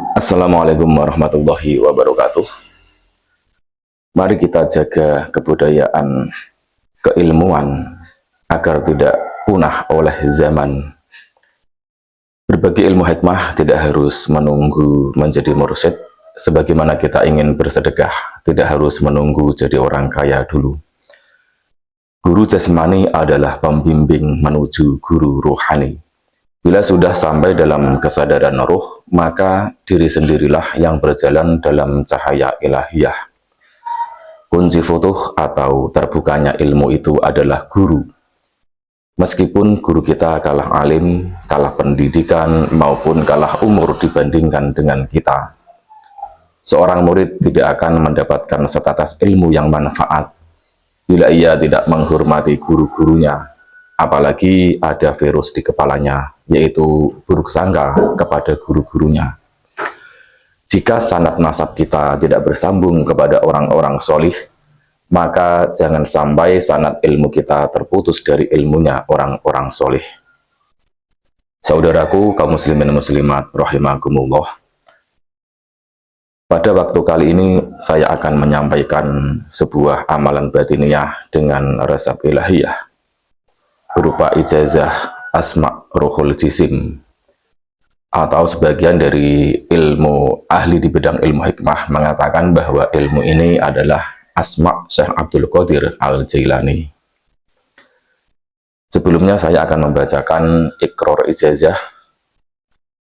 Assalamualaikum warahmatullahi wabarakatuh. Mari kita jaga kebudayaan keilmuan agar tidak punah oleh zaman. Berbagi ilmu hikmah tidak harus menunggu menjadi mursyid, sebagaimana kita ingin bersedekah tidak harus menunggu jadi orang kaya dulu. Guru jasmani adalah pembimbing menuju guru rohani. Bila sudah sampai dalam kesadaran ruh, maka diri sendirilah yang berjalan dalam cahaya ilahiyah. Kunci futuh atau terbukanya ilmu itu adalah guru. Meskipun guru kita kalah alim, kalah pendidikan, maupun kalah umur dibandingkan dengan kita, seorang murid tidak akan mendapatkan status ilmu yang manfaat bila ia tidak menghormati guru-gurunya, apalagi ada virus di kepalanya, yaitu buruk sangka kepada guru-gurunya. Jika sanad nasab kita tidak bersambung kepada orang-orang solih, maka jangan sampai sanad ilmu kita terputus dari ilmunya orang-orang solih. Saudaraku kaum muslimin muslimat rahimakumullah, pada waktu kali ini saya akan menyampaikan sebuah amalan batiniah dengan resep ilahiyah berupa ijazah asma ruhul jisim, atau sebagian dari ilmu ahli di bidang ilmu hikmah mengatakan bahwa ilmu ini adalah asma Syekh Abdul Qadir Al-Jailani. Sebelumnya saya akan membacakan ikrar ijazah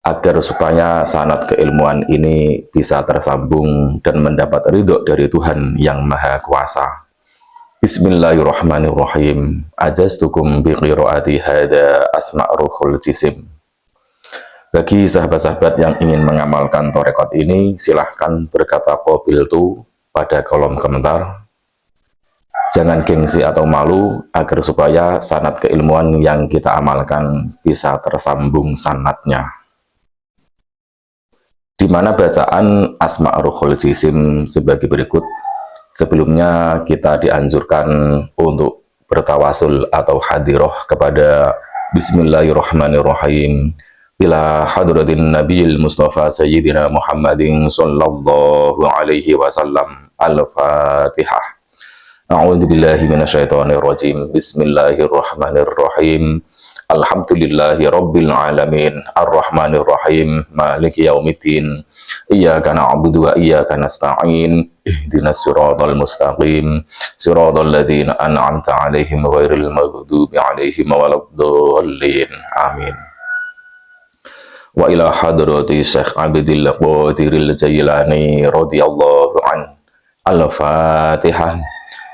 agar supaya sanad keilmuan ini bisa tersambung dan mendapat ridho dari Tuhan yang Maha Kuasa. Bismillahirrahmanirrahim. Ajaztukum biqiraati hada asma ruhul jisim. Bagi sahabat-sahabat yang ingin mengamalkan torekot ini, silahkan berkata qabiltu pada kolom komentar. Jangan gengsi atau malu, agar supaya sanad keilmuan yang kita amalkan bisa tersambung sanadnya. Di mana bacaan asma ruhul jisim sebagai berikut. Sebelumnya kita dianjurkan untuk bertawasul atau hadiroh kepada Bismillahirrahmanirrahim ila hadratin nabiyil mustafa sayyidina Muhammadin sallallahu alaihi wasallam. Al-Fatihah. A'udzu billahi minasyaitonir rajim. Bismillahirrahmanirrahim. Alhamdulillahi rabbil alamin, arrahmanir rahim, maliki yaumiddin. Iyyaka na'budu wa iyyaka nasta'in. Ihdinas siratal mustaqim, siratal ladzina an'amta 'alaihim ghairil maghdubi 'alaihim waladdallin. Amin. Wa ila hadrati Syekh Abdul Qadir Al-Jailani radhiyallahu an. Al-Fatihah.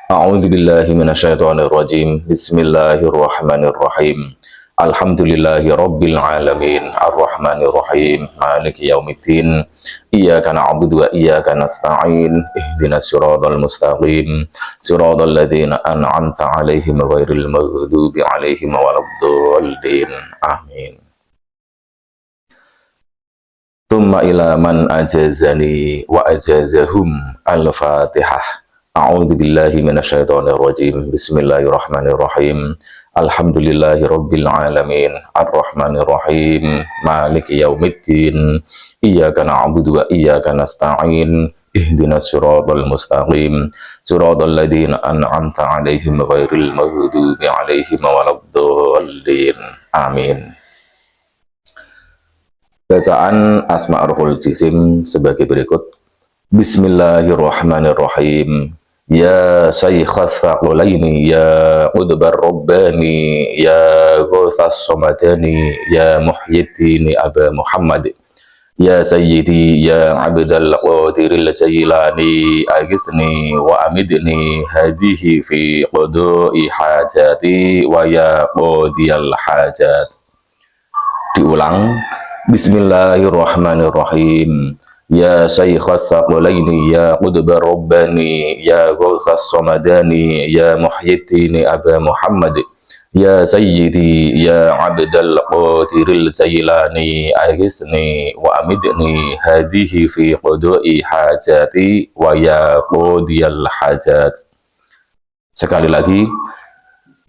A'udzu billahi minasyaitonir rajim. Bismillahirrahmanirrahim. Alhamdulillahi rabbil alamin, arrahmanir rahim, maliki yaumiddin. Iyyaka na'budu wa iyyaka nasta'in. Ihdinas siratal mustaqim, siratal ladzina an'amta 'alaihim ghairil maghdubi 'alaihim waladdallin. Amin. Tsumma ila man ajazani wa ajazahum. Al-Fatihah. A'udzu billahi minasyaitonir rajim. Bismillahirrahmanirrahim. Alhamdulillahi rabbil alamin, arrahmanir rahim, maliki yaumiddin. Iyyaka na'budu wa iyyaka nasta'in. Ihdinas siratal mustaqim, siratal ladzina an'amta 'alaihim ghairil maghdubi 'alaihim waladdallin. Amin. Bacaan asma ruhul jisim sebagai berikut. Bismillahirrahmanirrahim. Ya Syaikhath Thaqalaini, ya Qudbar Rabbani, ya Ghuthas Somadani, ya Muhyiddin Aba Muhammad, ya Sayyidi, ya Abdal Qadiril Jailani, agithni wa amidni hadihi fi qudui hajati wa ya qudiyal hajat. Diulang. Bismillahirrahmanirrahim. Ya Syaikhath Thaqalaini, ya Qudbar Rabbani, ya Ghuthas Somadani, ya Muhyiddin Aba Muhammad, ya Sayyidi, ya Abdal Qadiril Jailani, aghisni wa amidni hadihi fi qudui hajati wa ya qudiyal hajat. Sekali lagi.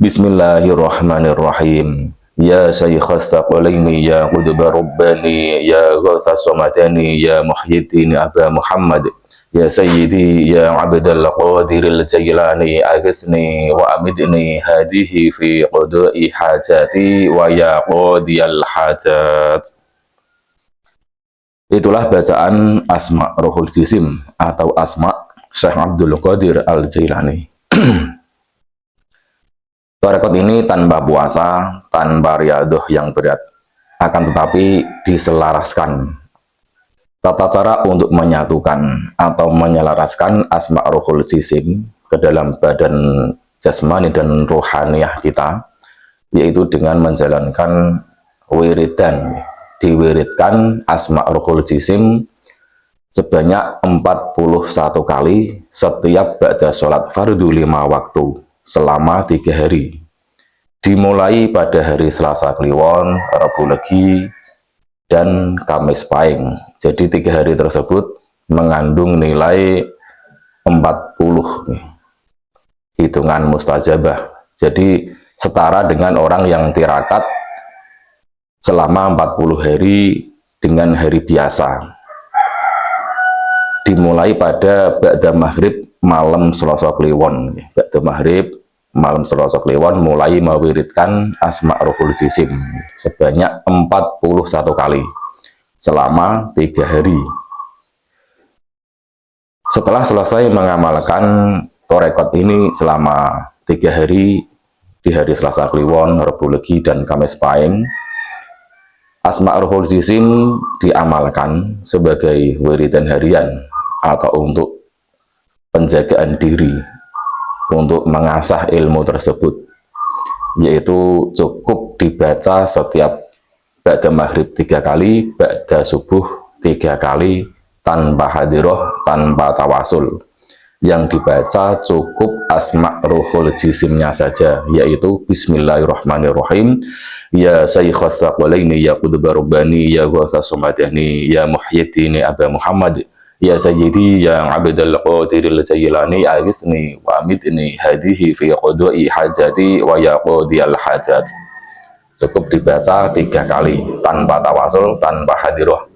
Bismillahirrahmanirrahim. ya Syaikh Thaqalaini ya Qutb Rabbani ya Ghautha Samadani ya Muhyiddin Aba Muhammad ya Sayyidi ya Abdul Qadiril Jailani aghithni wa amidni hadihi fi qada'i hajati wa ya qadiyal hajat. Itulah bacaan Asma Ruhul Jisim atau Asma Syekh Abdul Qadir Al-Jailani. Tarekat ini tanpa puasa, tanpa riadoh yang berat, akan tetapi diselaraskan. Tata cara untuk menyatukan atau menyelaraskan Asma Ruhul Jisim ke dalam badan jasmani dan rohaniyah kita, yaitu dengan menjalankan wiridan. Diwiridkan Asma Ruhul Jisim sebanyak 41 kali setiap ba'da sholat fardu 5 waktu selama 3 hari, dimulai pada hari Selasa Kliwon, Rabu Legi, dan Kamis Pahing. Jadi 3 hari tersebut mengandung nilai 40 hitungan mustajabah. Jadi setara dengan orang yang tirakat selama 40 hari dengan hari biasa, dimulai pada ba'da maghrib malam Selasa Kliwon. Ba'da maghrib malam Selasa Kliwon mulai mewiridkan Asma Ruhul Jisim sebanyak 41 kali selama 3 hari. Setelah selesai mengamalkan torekot ini selama 3 hari di hari Selasa Kliwon, Rabu Legi, dan Kamis Pahing, Asma Ruhul Jisim diamalkan sebagai wiridan harian atau untuk penjagaan diri, untuk mengasah ilmu tersebut, yaitu cukup dibaca setiap ba'da maghrib 3 kali, ba'da subuh 3 kali, tanpa hadiroh, tanpa tawasul. Yang dibaca cukup Asma Ruhul Jisimnya saja, yaitu Bismillahirrahmanirrahim, ya Syaikh Thaqalaini ya Qutb Rabbani ya Ghautha Samadani ya Muhyiddin Aba Muhammad ya Sayyidi ya Abdul Qadiril Jailani aghithni wa amidni hadihi fi qada'i hajati wa ya qadiyal hajat. Cukup dibaca 3 kali tanpa tawasul, tanpa hadiroh.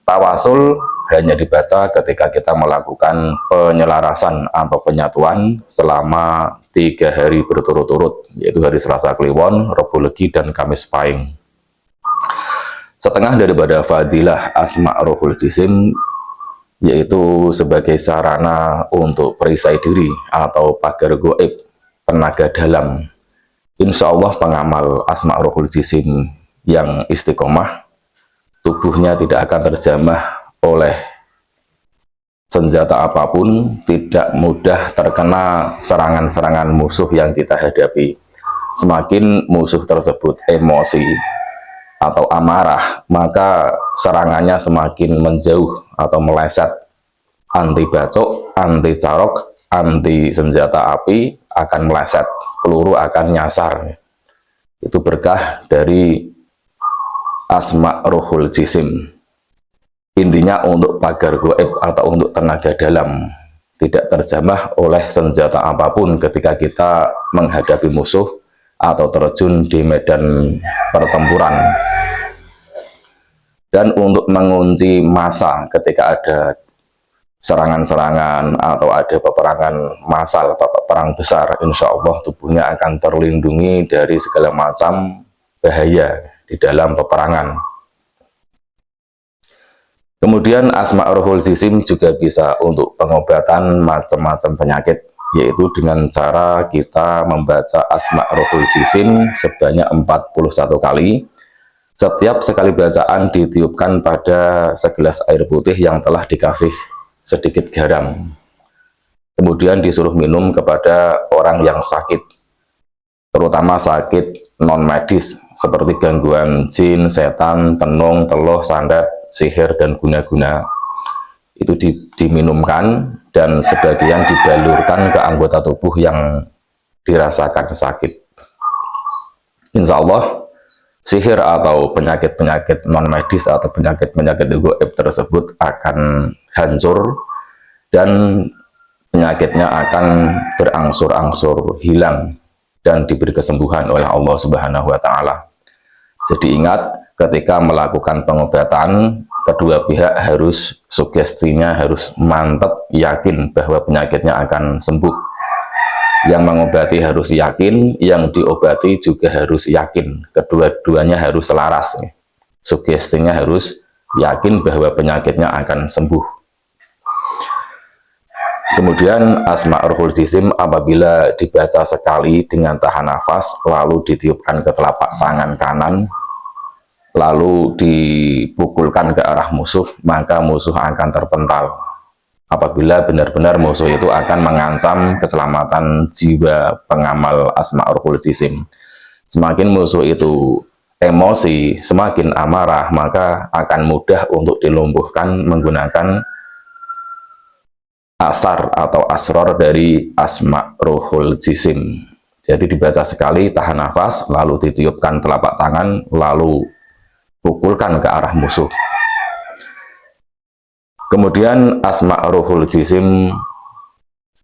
Tawasul hanya dibaca ketika kita melakukan penyelarasan atau penyatuan selama 3 hari berturut-turut, yaitu hari Selasa Kliwon, Rabu Legi, dan Kamis Pahing. Setengah daripada fadilah Asma Ruhul Jisim yaitu sebagai sarana untuk perisai diri atau pagar goib, tenaga dalam. Insya Allah pengamal Asma Ruhul Jisim yang istiqomah, tubuhnya tidak akan terjamah oleh senjata apapun, tidak mudah terkena serangan-serangan musuh yang kita hadapi. Semakin musuh tersebut emosi atau amarah, maka serangannya semakin menjauh atau meleset. Anti bacok, anti carok, anti senjata api akan meleset, peluru akan nyasar. Itu berkah dari Asma Ruhul Jisim. Intinya untuk pagar goib atau untuk tenaga dalam, tidak terjamah oleh senjata apapun ketika kita menghadapi musuh atau terjun di medan pertempuran. Dan untuk mengunci massa ketika ada serangan-serangan atau ada peperangan massal, perang besar, insya Allah tubuhnya akan terlindungi dari segala macam bahaya di dalam peperangan. Kemudian Asma Ruhul Jisim juga bisa untuk pengobatan macam-macam penyakit, yaitu dengan cara kita membaca Asma Ruhul Jisim sebanyak 41 kali. Setiap sekali bacaan ditiupkan pada segelas air putih yang telah dikasih sedikit garam. Kemudian disuruh minum kepada orang yang sakit, terutama sakit non medis seperti gangguan jin, setan, tenung, teluh, santet, sihir, dan guna-guna. Itu diminumkan dan sebagian dibalurkan ke anggota tubuh yang dirasakan sakit. Insya Allah sihir atau penyakit-penyakit non medis atau penyakit-penyakit gaib tersebut akan hancur dan penyakitnya akan berangsur-angsur hilang dan diberi kesembuhan oleh Allah Subhanahu wa taala. Jadi ingat, ketika melakukan pengobatan, kedua pihak harus sugestinya harus mantap, yakin bahwa penyakitnya akan sembuh. Yang mengobati harus yakin, yang diobati juga harus yakin. Kedua-duanya harus selaras. Sugestinya harus yakin bahwa penyakitnya akan sembuh. Kemudian Asma'ul Jisim apabila dibaca sekali dengan tahan nafas, lalu ditiupkan ke telapak tangan kanan, lalu dipukulkan ke arah musuh, maka musuh akan terpental. Apabila benar-benar musuh itu akan mengancam keselamatan jiwa pengamal Asma'ul Jisim. Semakin musuh itu emosi, semakin amarah, maka akan mudah untuk dilumpuhkan menggunakan asar atau asror dari Asma'ul Jisim. Jadi dibaca sekali, tahan nafas, lalu ditiupkan telapak tangan, lalu pukulkan ke arah musuh. Kemudian Asma'ul Jisim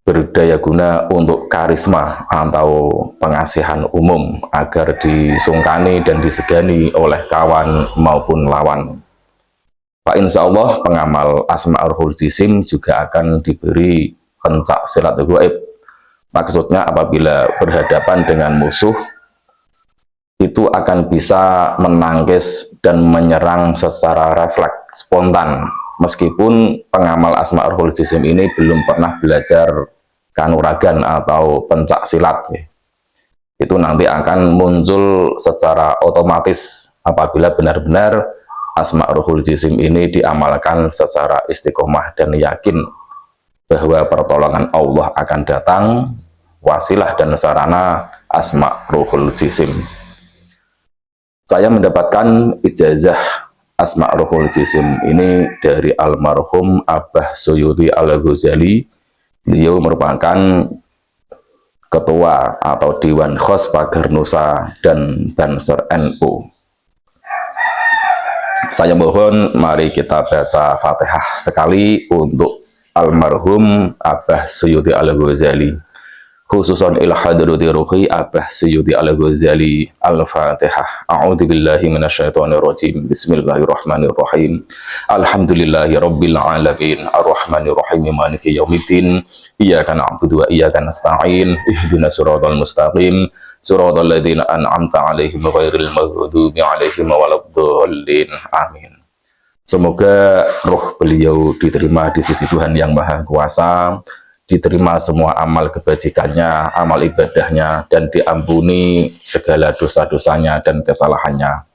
berdaya guna untuk karisma atau pengasihan umum agar disungkani dan disegani oleh kawan maupun lawan. Pak insya Allah pengamal Asma'ul Jisim juga akan diberi pencak silat gaib. Maksudnya apabila berhadapan dengan musuh, itu akan bisa menangkis dan menyerang secara refleks, spontan. Meskipun pengamal Asma'ul Jisim ini belum pernah belajar kanuragan atau pencak silat, itu nanti akan muncul secara otomatis apabila benar-benar Asma'ul Jisim ini diamalkan secara istiqomah dan yakin bahwa pertolongan Allah akan datang, wasilah dan sarana Asma'ul Jisim. Saya mendapatkan ijazah Asma'ul Jisim ini dari almarhum Abah Suyuti Al-Ghazali. Beliau merupakan ketua atau Dewan Khos Pagar Nusa dan Banser NU. Saya mohon mari kita baca Fatihah sekali untuk almarhum Abah Suyuti Al-Ghazali, khususan ila hadrati ruhi Abah Suyuti Al-Ghazali. Al-Fatihah. A'udzubillahi minasyaitonir rajim. Bismillahirrahmanirrahim. Alhamdulillahi rabbil alamin. Arrahmanir rahim. Maliki yaumiddin. Iyyaka na'budu wa iyyaka nasta'in. Ihdinas siratal mustaqim. Siratal ladzina an'amta 'alaihim ghairil maghdubi 'alaihim waladdallin. Amin. Semoga roh beliau diterima di sisi Tuhan Yang Maha Kuasa, diterima semua amal kebajikannya, amal ibadahnya, dan diampuni segala dosa-dosanya dan kesalahannya.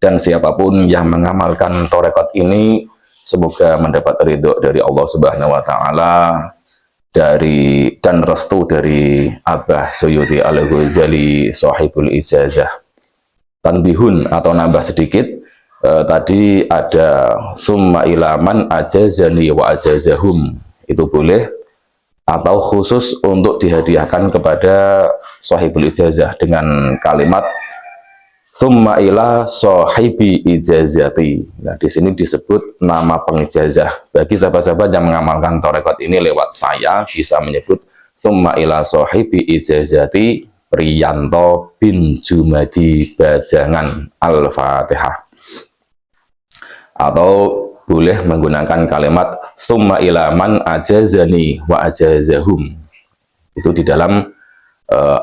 Dan siapapun yang mengamalkan torekot ini, semoga mendapat ridho dari Allah Subhanahu wa Ta'ala, dan restu dari Abah Suyuti Al-Ghazali Sahibul Ijazah. Tanbihun atau nambah sedikit, tadi ada summa ilaman ajazani wa ajazahum, itu boleh, atau khusus untuk dihadiahkan kepada sahibul ijazah dengan kalimat summa ila sahibi ijazati. Nah, di sini disebut nama pengijazah. Bagi sahabat-sahabat yang mengamalkan torekot ini lewat saya, bisa menyebut summa ila sahibi ijazati Priyanto bin Jumadi Bajangan. Al-Fatihah. Atau boleh menggunakan kalimat summa ila man ajazani wa ajazahum. Itu di dalam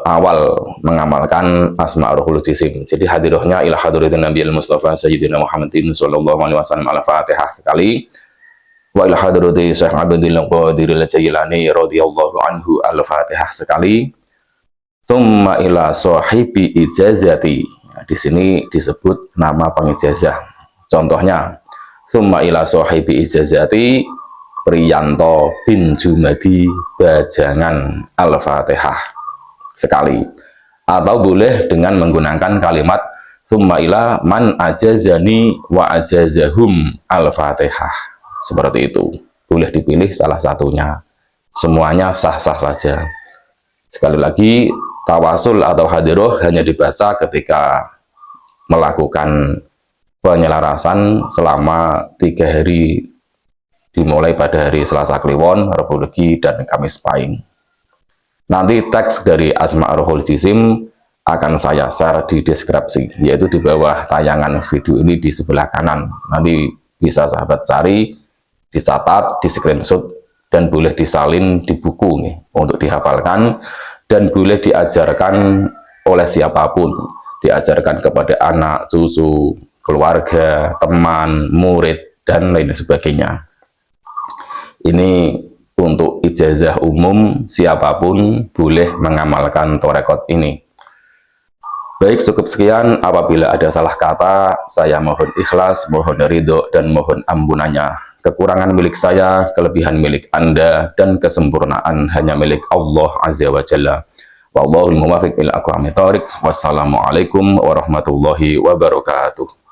awal mengamalkan Asma'ul Jisim. Jadi hadirohnya ila hadratin Nabi al-Mustafa Sayyidina Muhammadin sallallahu alaihi wasallam. Al-Fatihah sekali. Wa ila hadrati Syekh Abdul Qadir Al-Jailani radhiyallahu anhu. Al-Fatihah sekali. Tsumma ila sahibi ijazati. Nah, di sini disebut nama pengijazah. Contohnya tsumma ila sahibi ijazati Priyanto bin Jumadi Bajangan. Al-Fatihah sekali. Atau boleh dengan menggunakan kalimat tsumma ila man ajazani wa ajazahum. Al-Fatihah. Seperti itu. Boleh dipilih salah satunya. Semuanya sah-sah saja. Sekali lagi, tawasul atau hadiroh hanya dibaca ketika melakukan penyelarasan selama 3 hari, dimulai pada hari Selasa Kliwon, Rabu Legi, dan Kamis Pahing. Nanti teks dari Asma'ul Jisim akan saya share di deskripsi, yaitu di bawah tayangan video ini di sebelah kanan. Nanti bisa sahabat cari, dicatat, di screenshot, dan boleh disalin di buku nih, untuk dihafalkan, dan boleh diajarkan oleh siapapun, diajarkan kepada anak, cucu, keluarga, teman, murid, dan lain sebagainya. Ini untuk ijazah umum, siapapun boleh mengamalkan torekot ini. Baik, cukup sekian. Apabila ada salah kata, saya mohon ikhlas, mohon ridho, dan mohon ampunannya. Kekurangan milik saya, kelebihan milik Anda, dan kesempurnaan hanya milik Allah Azza wa Jalla. Wallahul muwaffiq ila aqwamit thoriq. Wassalamualaikum warahmatullahi wabarakatuh.